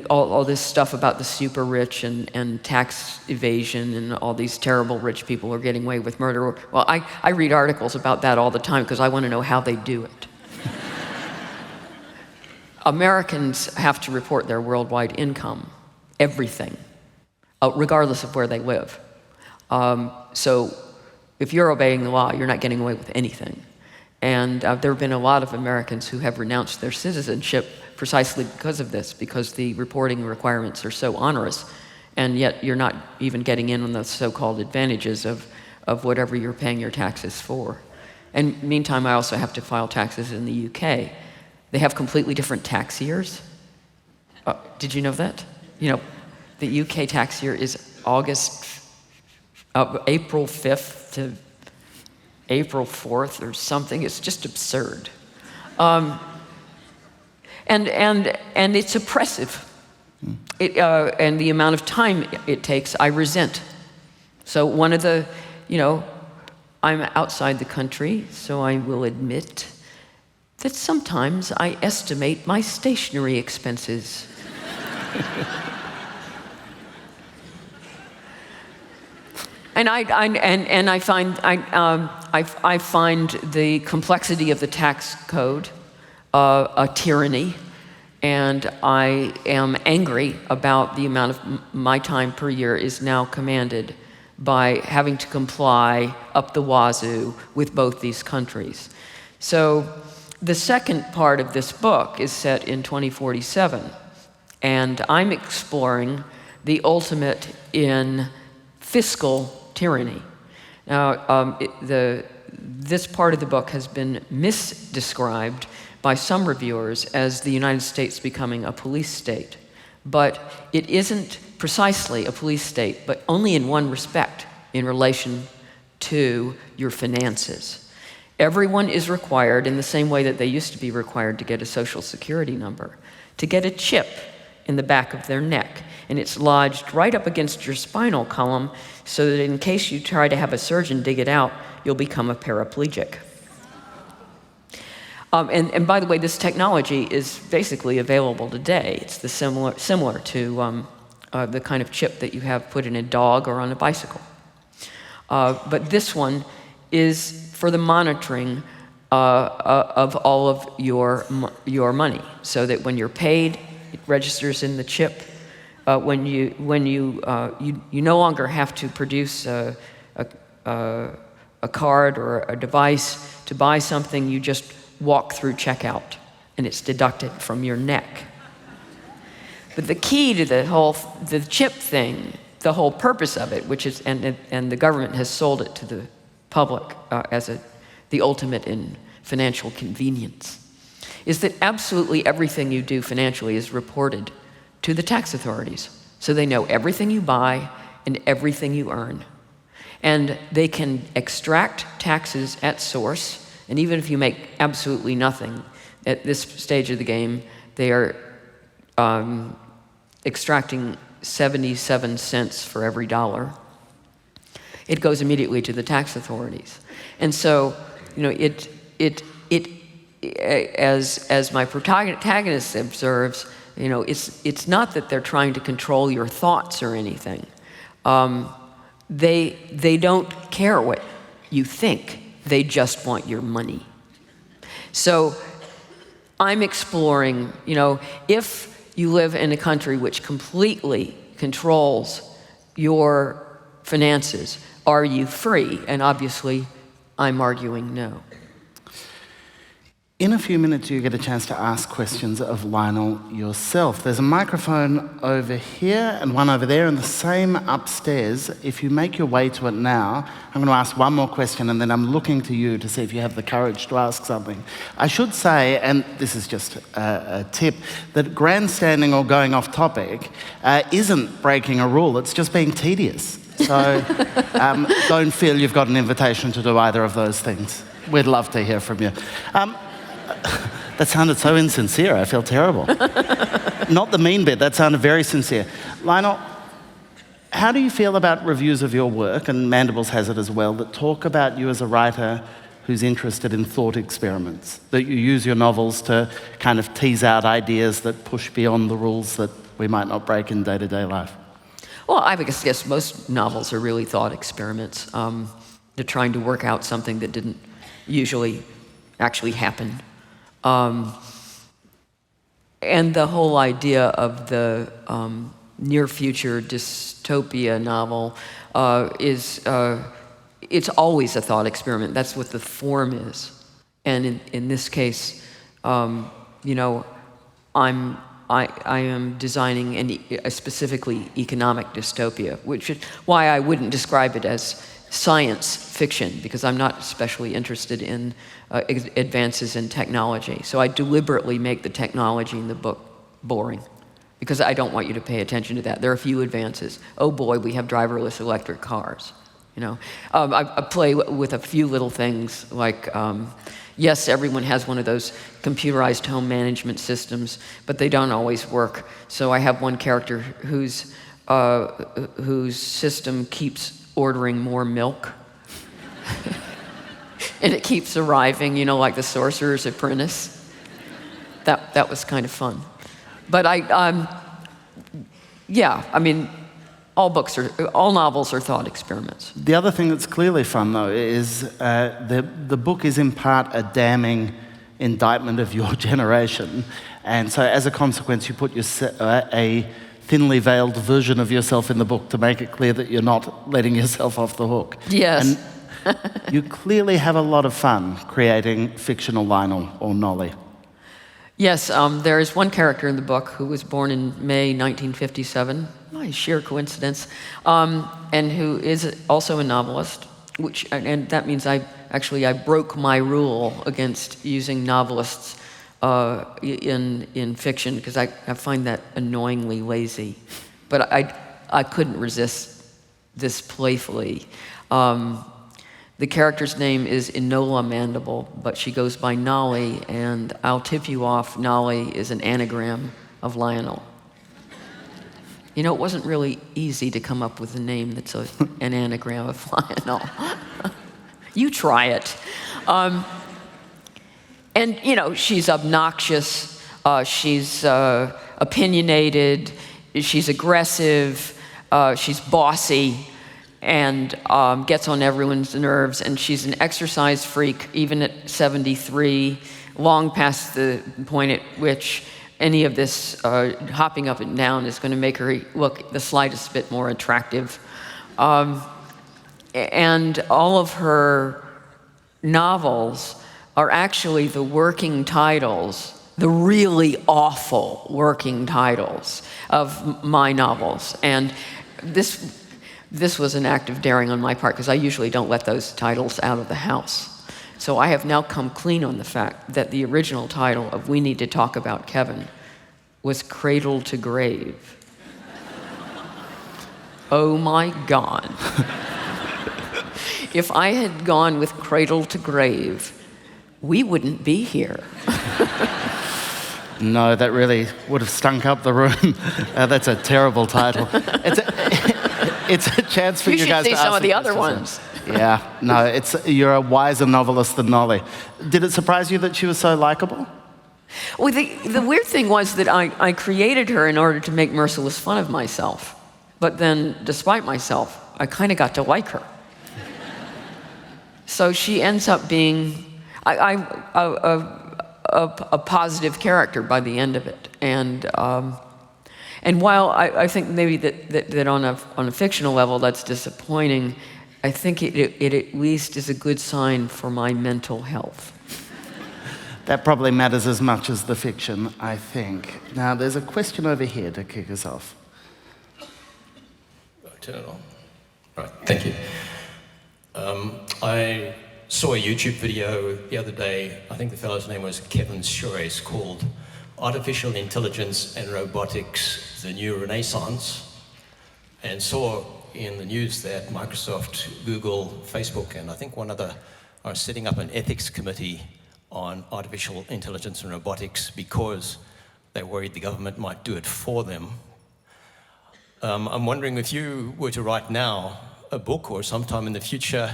all this stuff about the super rich and tax evasion and all these terrible rich people who are getting away with murder. Well, I read articles about that all the time because I want to know how they do it. Americans have to report their worldwide income, everything, regardless of where they live. So if you're obeying the law, you're not getting away with anything. And there have been a lot of Americans who have renounced their citizenship precisely because of this, because the reporting requirements are so onerous, and yet you're not even getting in on the so-called advantages of whatever you're paying your taxes for. And meantime, I also have to file taxes in the UK. They have completely different tax years. Did you know that? The UK tax year is April 5th to April 4th or something. It's just absurd. And it's oppressive. And the amount of time it takes, I resent. So one of the, I'm outside the country, so I will admit that sometimes I estimate my stationery expenses. And I find the complexity of the tax code a tyranny, and I am angry about the amount of my time per year is now commanded by having to comply up the wazoo with both these countries. So the second part of this book is set in 2047, and I'm exploring the ultimate in fiscal tyranny. Now, this part of the book has been misdescribed by some reviewers as the United States becoming a police state. But it isn't precisely a police state, but only in one respect, in relation to your finances. Everyone is required, in the same way that they used to be required to get a social security number, to get a chip in the back of their neck. And it's lodged right up against your spinal column so that in case you try to have a surgeon dig it out, you'll become a paraplegic. And by the way, this technology is basically available today. It's similar to the kind of chip that you have put in a dog or on a bicycle. But this one is for the monitoring of all of your money, so that when you're paid, it registers in the chip. When you no longer have to produce a card or a device to buy something. You just walk through checkout, and it's deducted from your neck. But the key to the chip thing, the whole purpose of it, which is, and the government has sold it to the public as the ultimate in financial convenience, is that absolutely everything you do financially is reported to the tax authorities. So they know everything you buy and everything you earn. And they can extract taxes at source, and even if you make absolutely nothing at this stage of the game, they are extracting 77 cents for every dollar. It goes immediately to the tax authorities. And so, you know, as my protagonist observes, you know, it's not that they're trying to control your thoughts or anything. They don't care what you think. They just want your money. So I'm exploring, you know, if you live in a country which completely controls your finances, are you free? And obviously, I'm arguing no. In a few minutes, you get a chance to ask questions of Lionel yourself. There's a microphone over here and one over there, and the same upstairs. If you make your way to it now, I'm going to ask one more question, and then I'm looking to you to see if you have the courage to ask something. I should say, and this is just a tip, that grandstanding or going off topic isn't breaking a rule, it's just being tedious. So don't feel you've got an invitation to do either of those things. We'd love to hear from you. That sounded so insincere, I feel terrible. Not the mean bit, that sounded very sincere. Lionel, how do you feel about reviews of your work, and Mandibles has it as well, that talk about you as a writer who's interested in thought experiments, that you use your novels to kind of tease out ideas that push beyond the rules that we might not break in day-to-day life? Well, I guess most novels are really thought experiments. They're trying to work out something that didn't usually actually happen. And the whole idea of the near-future dystopia novel it's always a thought experiment. That's what the form is. And in this case, you know, I am designing a specifically economic dystopia, which is why I wouldn't describe it as science fiction, because I'm not especially interested in advances in technology. So I deliberately make the technology in the book boring, because I don't want you to pay attention to that. There are a few advances. Oh boy, we have driverless electric cars. You know, I play with a few little things like, yes, everyone has one of those computerized home management systems, but they don't always work. So I have one character whose system keeps ordering more milk. And it keeps arriving, you know, like the Sorcerer's Apprentice. That was kind of fun. But yeah, I mean, all novels are thought experiments. The other thing that's clearly fun, though, is the book is in part a damning indictment of your generation. And so as a consequence, you put a thinly veiled version of yourself in the book to make it clear that you're not letting yourself off the hook. Yes. And you clearly have a lot of fun creating fictional Lionel or Nolly. Yes, there is one character in the book who was born in May 1957, by sheer coincidence, and who is also a novelist, and that means I broke my rule against using novelists in fiction, because I find that annoyingly lazy. But I couldn't resist this playfully. The character's name is Enola Mandible, but she goes by Nolly, and I'll tip you off, Nolly is an anagram of Lionel. You know, it wasn't really easy to come up with a name that's an anagram of Lionel. You try it. And, you know, she's obnoxious, she's opinionated, she's aggressive, she's bossy, and gets on everyone's nerves, and she's an exercise freak, even at 73, long past the point at which any of this hopping up and down is going to make her look the slightest bit more attractive. And all of her novels are actually the working titles, the really awful working titles of my novels. And this was an act of daring on my part, because I usually don't let those titles out of the house. So I have now come clean on the fact that the original title of We Need to Talk About Kevin was Cradle to Grave. Oh my God. If I had gone with cradle to grave, we wouldn't be here. No, that really would have stunk up the room. That's a terrible title. It's a chance for you guys to see ask some of the other questions. ones. Yeah, no, you're a wiser novelist than Nolly. Did it surprise you that she was so likable? Well, the weird thing was that I created her in order to make merciless fun of myself. But then, despite myself, I kind of got to like her. So she ends up being a positive character by the end of it. And while I think maybe that on a fictional level that's disappointing, I think it at least is a good sign for my mental health. That probably matters as much as the fiction, I think. Now, there's a question over here to kick us off. Turn it on. Right, thank you. I saw a YouTube video the other day. I think the fellow's name was Kevin Shores, called Artificial Intelligence and Robotics, the New Renaissance, and saw in the news that Microsoft, Google, Facebook, and I think one other are setting up an ethics committee on artificial intelligence and robotics because they're worried the government might do it for them. I'm wondering if you were to write now a book or sometime in the future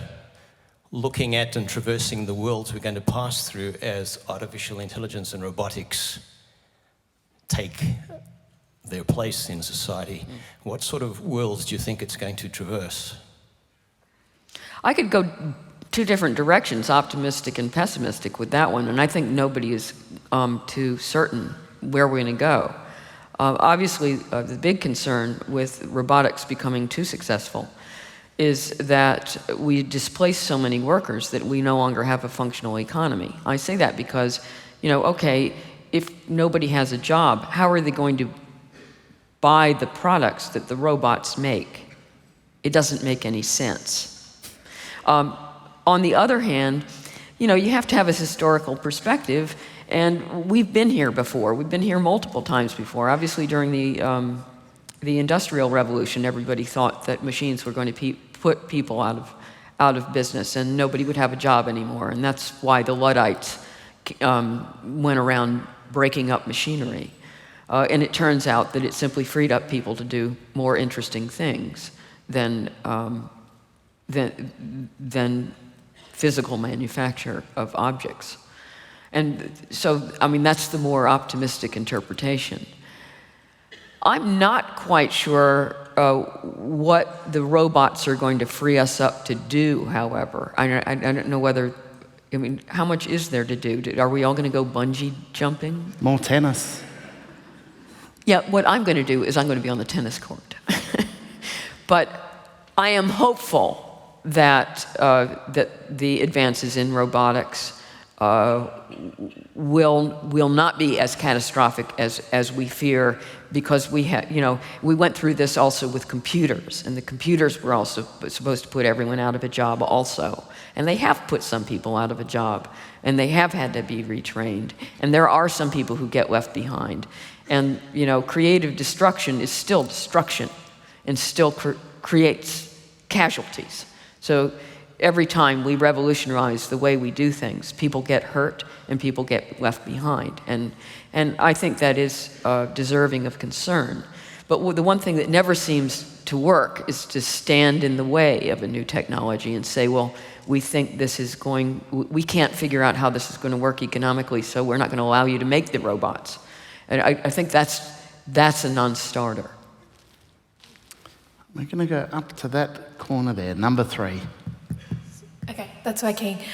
looking at and traversing the worlds we're going to pass through as artificial intelligence and robotics take their place in society, what sort of worlds do you think it's going to traverse? I could go two different directions, optimistic and pessimistic with that one, and I think nobody is too certain where we're going to go. Obviously, the big concern with robotics becoming too successful is that we displace so many workers that we no longer have a functional economy. I say that because, okay, if nobody has a job, how are they going to buy the products that the robots make? It doesn't make any sense. On the other hand, you have to have a historical perspective, and we've been here before. We've been here multiple times before. Obviously, during the Industrial Revolution, everybody thought that machines were going to put people out of business, and nobody would have a job anymore. And that's why the Luddites went around breaking up machinery. And it turns out that it simply freed up people to do more interesting things than physical manufacture of objects. And so, that's the more optimistic interpretation. I'm not quite sure what the robots are going to free us up to do, however. I don't know whether, how much is there to do? Are we all going to go bungee jumping? More tennis. Yeah, what I'm going to do is I'm going to be on the tennis court. But I am hopeful that the advances in robotics will not be as catastrophic as we fear, because we went through this also with computers, and the computers were also supposed to put everyone out of a job also, and they have put some people out of a job, and they have had to be retrained, and there are some people who get left behind, and creative destruction is still destruction, and still creates casualties. So every time we revolutionize the way we do things, people get hurt and people get left behind. And I think that is deserving of concern. But the one thing that never seems to work is to stand in the way of a new technology and say, well, we think we can't figure out how this is going to work economically, so we're not going to allow you to make the robots. And I think that's a non-starter. We're going to go up to that corner there, number 3. Okay, that's okay.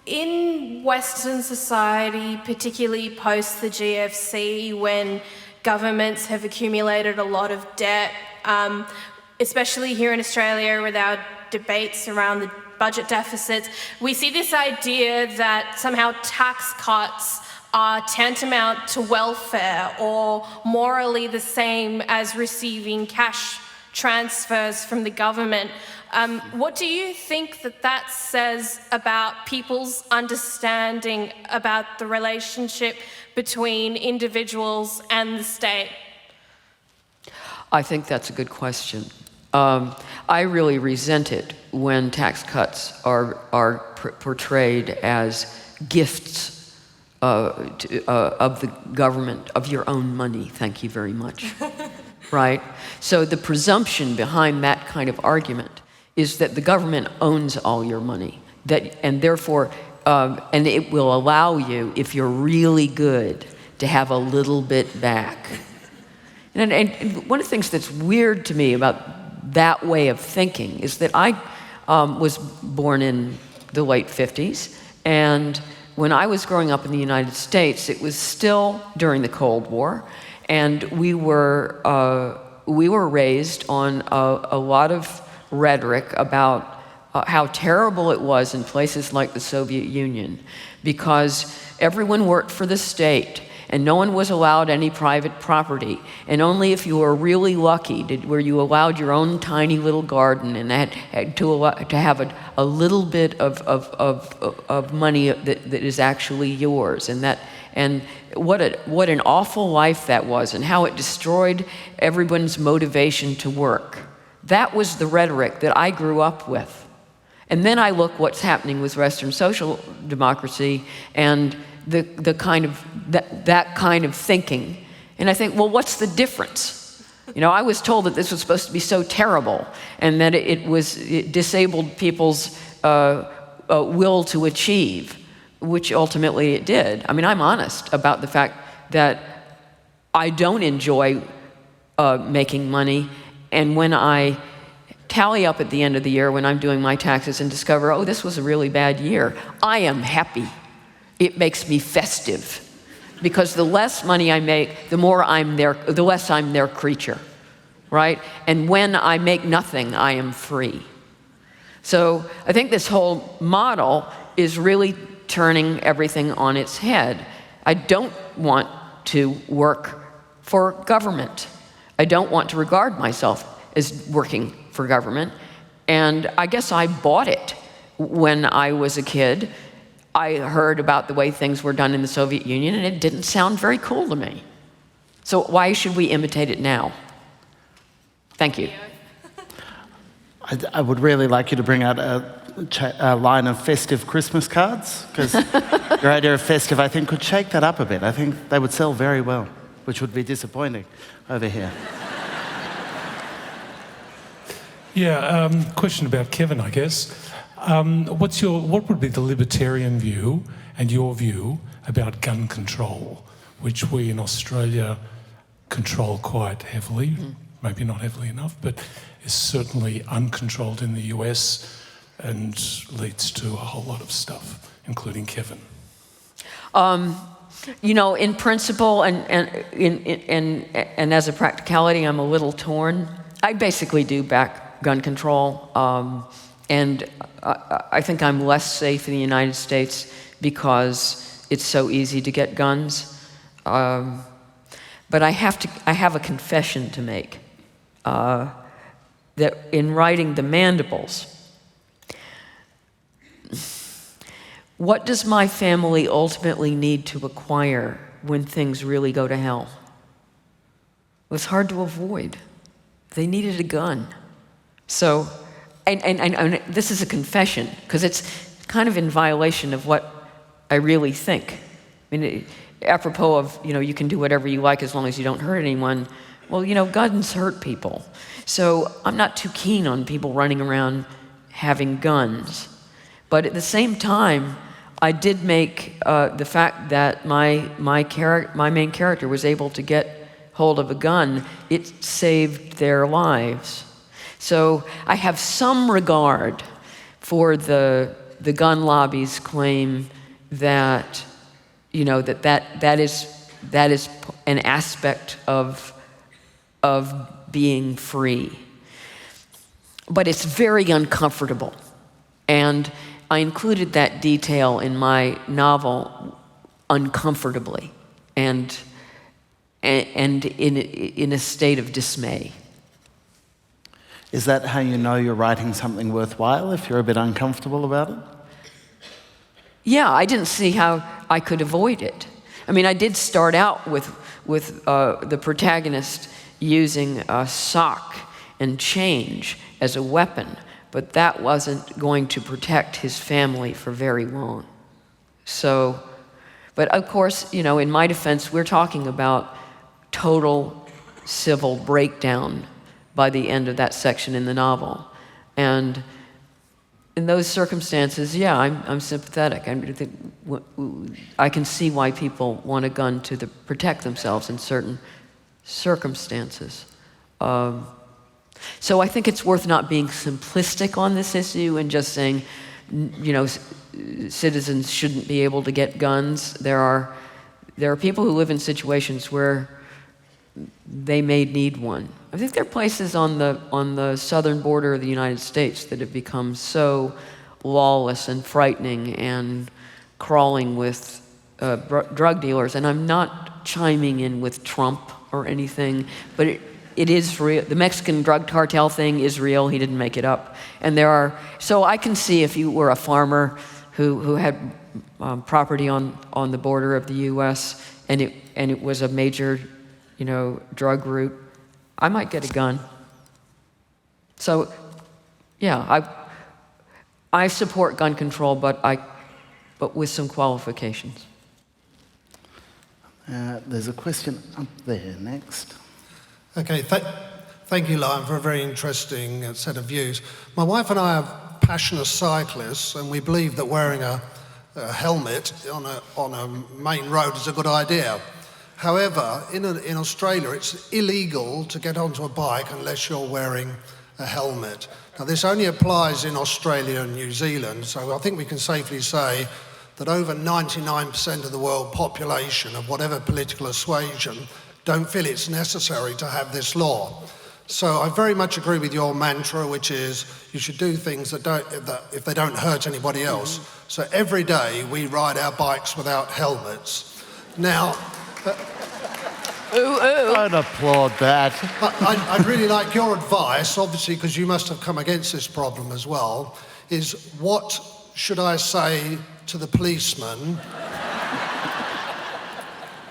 In Western society, particularly post the GFC, when governments have accumulated a lot of debt, especially here in Australia with our debates around the budget deficits, we see this idea that somehow tax cuts are tantamount to welfare or morally the same as receiving cash transfers from the government. What do you think that says about people's understanding about the relationship between individuals and the state? I think that's a good question. I really resent it when tax cuts are portrayed as gifts of the government, of your own money. Thank you very much. Right? So the presumption behind that kind of argument is that the government owns all your money, and therefore, and it will allow you, if you're really good, to have a little bit back. And one of the things that's weird to me about that way of thinking is that I was born in the late 50s, and when I was growing up in the United States, it was still during the Cold War, and we were raised on a lot of rhetoric about how terrible it was in places like the Soviet Union, because everyone worked for the state, and no one was allowed any private property, and only if you were really lucky were you allowed your own tiny little garden, and had to have a little bit of money that is actually yours, and what an awful life that was, and how it destroyed everyone's motivation to work. That was the rhetoric that I grew up with. And then I look what's happening with Western social democracy and the kind of that kind of thinking, and I think, well, what's the difference? You know, I was told that this was supposed to be so terrible, and that it disabled people's will to achieve, which ultimately it did. I mean, I'm honest about the fact that I don't enjoy making money, and when I tally up at the end of the year when I'm doing my taxes and discover, oh, this was a really bad year, I am happy. It makes me festive, because the less money I make, the less I'm their creature, right? And when I make nothing, I am free. So I think this whole model is really turning everything on its head. I don't want to work for government. I don't want to regard myself as working for government. And I guess I bought it when I was a kid. I heard about the way things were done in the Soviet Union, and it didn't sound very cool to me. So why should we imitate it now? Thank you. I would really like you to bring out a line of festive Christmas cards, because your idea of festive, I think, could shake that up a bit. I think they would sell very well, which would be disappointing over here. Yeah, question about Kevin, I guess. What would be the libertarian view and your view about gun control, which we in Australia control quite heavily, maybe not heavily enough, but is certainly uncontrolled in the US and leads to a whole lot of stuff, including Kevin? You know, in principle and as a practicality, I'm a little torn. I basically do back gun control, and I think I'm less safe in the United States because it's so easy to get guns. But I have a confession to make, that in writing The Mandibles, what does my family ultimately need to acquire when things really go to hell? It was hard to avoid. They needed a gun. So, and this is a confession, because it's kind of in violation of what I really think. I mean, apropos of, you know, you can do whatever you like as long as you don't hurt anyone. Well, you know, guns hurt people. So I'm not too keen on people running around having guns. But at the same time, I did make the fact that my main character was able to get hold of a gun, it saved their lives. So I have some regard for the gun lobby's claim that, you know, that is an aspect of being free. But it's very uncomfortable. And I included that detail in my novel uncomfortably and in a state of dismay. Is that how you know you're writing something worthwhile, if you're a bit uncomfortable about it? Yeah, I didn't see how I could avoid it. I mean, I did start out with the protagonist using a sock and change as a weapon, but that wasn't going to protect his family for very long. So, but of course, you know, in my defense, we're talking about total civil breakdown by the end of that section in the novel. And in those circumstances, yeah, I'm sympathetic. I can see why people want a gun to protect themselves in certain circumstances. So I think it's worth not being simplistic on this issue and just saying, you know, citizens shouldn't be able to get guns. There are people who live in situations where they may need one. I think there are places on the southern border of the United States that have become so lawless and frightening and crawling with drug dealers. And I'm not chiming in with Trump or anything, but it is real. The Mexican drug cartel thing is real. He didn't make it up. And so I can see if you were a farmer who had property on the border of the U.S. and it was a major, you know, drug route, I might get a gun. So, yeah, I support gun control, but with some qualifications. There's a question up there next. Okay, thank you, Lion, for a very interesting set of views. My wife and I are passionate cyclists, and we believe that wearing a helmet on a main road is a good idea. However, in Australia, it's illegal to get onto a bike unless you're wearing a helmet. Now, this only applies in Australia and New Zealand, so I think we can safely say that over 99% of the world population of whatever political persuasion don't feel it's necessary to have this law. So I very much agree with your mantra, which is you should do things that if they don't hurt anybody else. So every day we ride our bikes without helmets. Now, Don't applaud that. I'd really like your advice, obviously, because you must have come against this problem as well, is what should I say to the policeman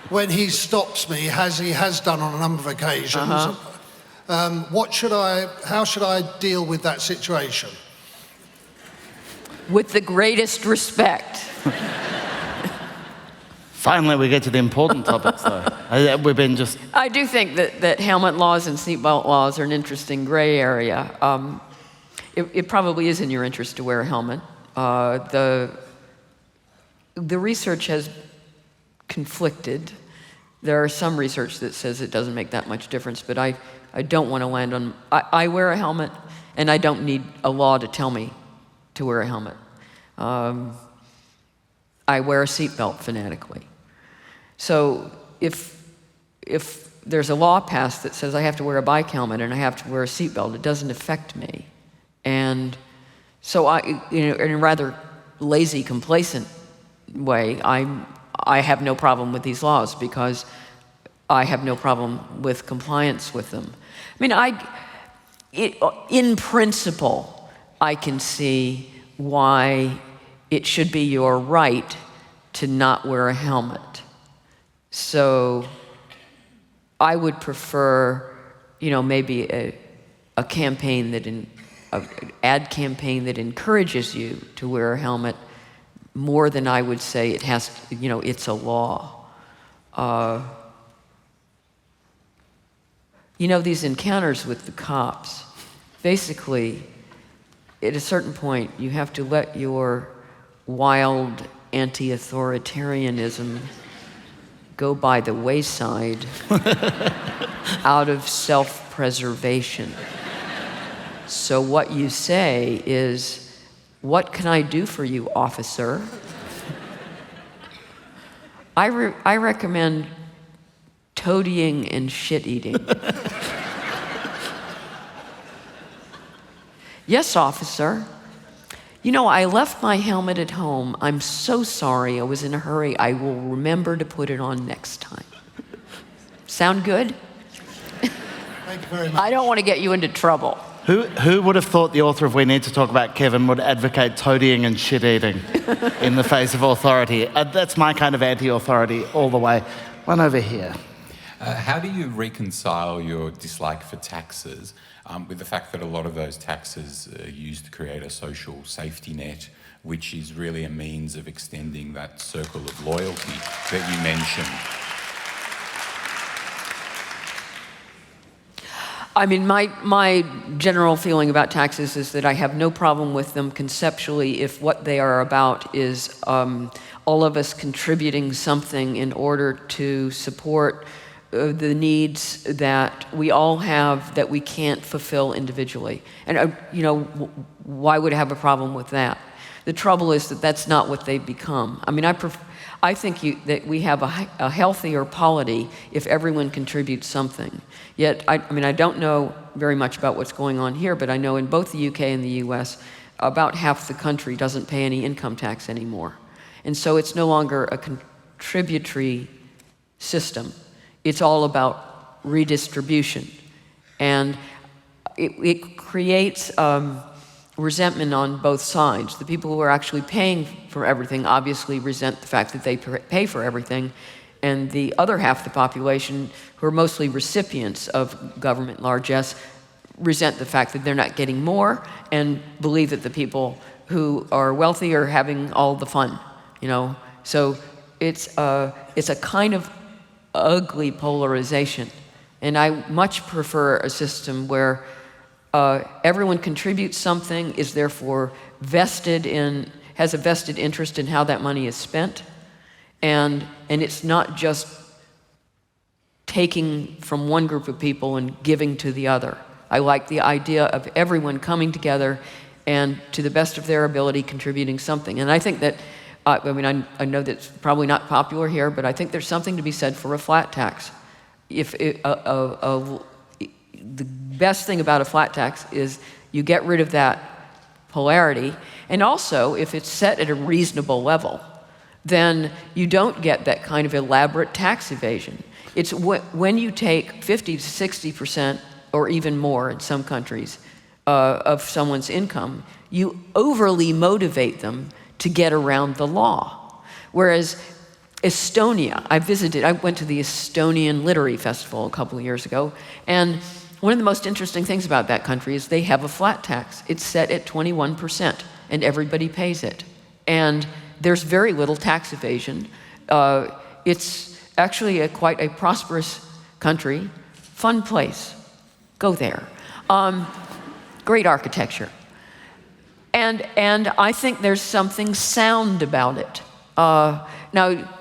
when he stops me, as he has done on a number of occasions? How should I deal with that situation? With the greatest respect. Finally, we get to the important topics, though. We've been just... I do think that helmet laws and seatbelt laws are an interesting gray area. It probably is in your interest to wear a helmet. The research has conflicted. There are some research that says it doesn't make that much difference, but I don't want to land on... I wear a helmet, and I don't need a law to tell me to wear a helmet. I wear a seatbelt fanatically. So if there's a law passed that says I have to wear a bike helmet and I have to wear a seatbelt, it doesn't affect me. And so in a rather lazy, complacent way, I have no problem with these laws because I have no problem with compliance with them. I mean, in principle, I can see why it should be your right to not wear a helmet. So I would prefer, maybe a campaign an ad campaign that encourages you to wear a helmet more than I would say it has, it's a law. These encounters with the cops, basically, at a certain point, you have to let your wild anti-authoritarianism go by the wayside out of self-preservation. So what you say is, "What can I do for you, officer?" I recommend toadying and shit-eating. "Yes, officer. I left my helmet at home. I'm so sorry. I was in a hurry. I will remember to put it on next time." Sound good? Thank you very much. I don't want to get you into trouble. Who would have thought the author of We Need to Talk About Kevin would advocate toadying and shit-eating in the face of authority? That's my kind of anti-authority all the way. One over here. How do you reconcile your dislike for taxes with the fact that a lot of those taxes are used to create a social safety net, which is really a means of extending that circle of loyalty that you mentioned? I mean, my general feeling about taxes is that I have no problem with them conceptually if what they are about is all of us contributing something in order to support the needs that we all have that we can't fulfill individually. And, why would I have a problem with that? The trouble is that that's not what they've become. I mean, I think that we have a healthier polity if everyone contributes something. Yet, I don't know very much about what's going on here, but I know in both the UK and the US, about half the country doesn't pay any income tax anymore. And so it's no longer a contributory system. It's all about redistribution. And it creates resentment on both sides. The people who are actually paying for everything obviously resent the fact that they pay for everything, and the other half of the population, who are mostly recipients of government largesse, resent the fact that they're not getting more and believe that the people who are wealthy are having all the fun, So it's a kind of ugly polarization, and I much prefer a system where everyone contributes something, is therefore has a vested interest in how that money is spent, and it's not just taking from one group of people and giving to the other. I like the idea of everyone coming together and, to the best of their ability, contributing something. And I think that, I know that's probably not popular here, but I think there's something to be said for a flat tax. The best thing about a flat tax is you get rid of that polarity, and also if it's set at a reasonable level, then you don't get that kind of elaborate tax evasion. It's when you take 50 to 60% or even more in some countries of someone's income, you overly motivate them to get around the law. Whereas Estonia, I went to the Estonian Literary Festival a couple of years ago, and one of the most interesting things about that country is they have a flat tax. It's set at 21%, and everybody pays it. And there's very little tax evasion. It's actually quite a prosperous country, fun place. Go there. Great architecture. And I think there's something sound about it. Now,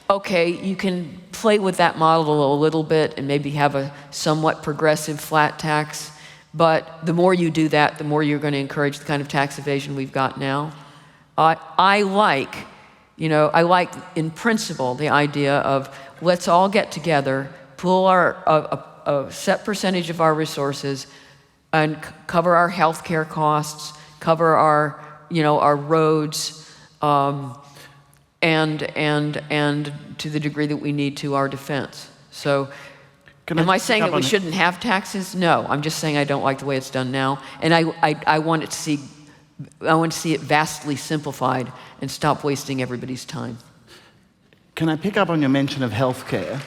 okay, you can play with that model a little bit and maybe have a somewhat progressive flat tax, but the more you do that, the more you're going to encourage the kind of tax evasion we've got now. I like in principle the idea of let's all get together, pool a set percentage of our resources, and cover our healthcare costs, cover our roads, and to the degree that we need to, our defense. So, am I saying that we shouldn't have taxes? No, I'm just saying I don't like the way it's done now, and I want to see it vastly simplified and stop wasting everybody's time. Can I pick up on your mention of healthcare?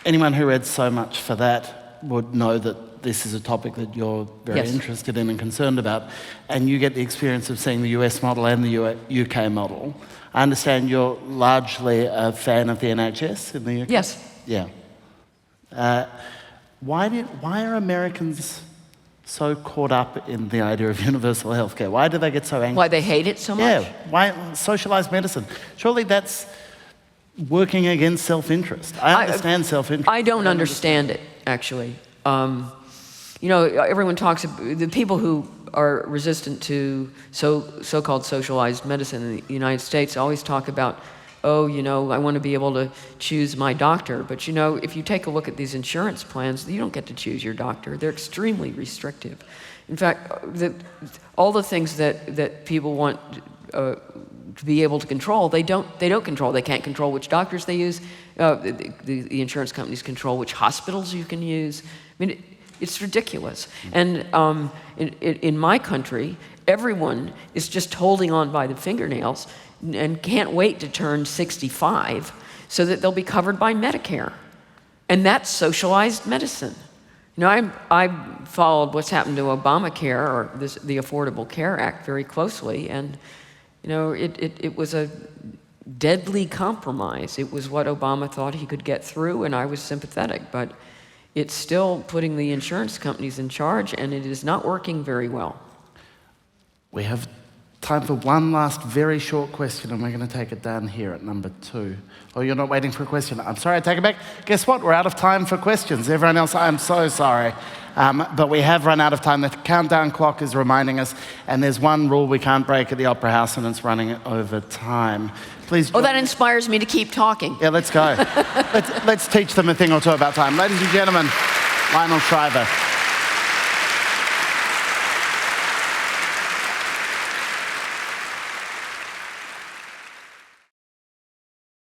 Anyone who read So Much for That would know that this is a topic that you're very interested in and concerned about, and you get the experience of seeing the US model and the UK model. I understand you're largely a fan of the NHS in the UK? Yes. Yeah. Why are Americans so caught up in the idea of universal healthcare? Why do they get so angry? Why they hate it so much? Yeah, why socialised medicine? Surely that's working against self-interest. I understand self-interest. I don't understand it, actually. Everyone talks, the people who are resistant to so-called socialized medicine in the United States always talk about, I want to be able to choose my doctor. But, if you take a look at these insurance plans, you don't get to choose your doctor. They're extremely restrictive. In fact, all the things that people want to be able to control, they don't control. They can't control which doctors they use. The insurance companies control which hospitals you can use. I mean, it's ridiculous. And in my country, everyone is just holding on by the fingernails and can't wait to turn 65 so that they'll be covered by Medicare. And that's socialized medicine. You know, I followed what's happened to Obamacare, or the Affordable Care Act, very closely, and you know, it was a deadly compromise. It was what Obama thought he could get through, and I was sympathetic, but it's still putting the insurance companies in charge, and it is not working very well. We have time for one last very short question, and we're going to take it down here at number 2. Oh, you're not waiting for a question. I'm sorry, I take it back. Guess what? We're out of time for questions. Everyone else, I'm so sorry. But we have run out of time. The countdown clock is reminding us, and there's one rule we can't break at the Opera House, and it's running over time. Please. Oh, that inspires me to keep talking. Yeah, let's go. let's teach them a thing or two about time. Ladies and gentlemen, Lionel Shriver.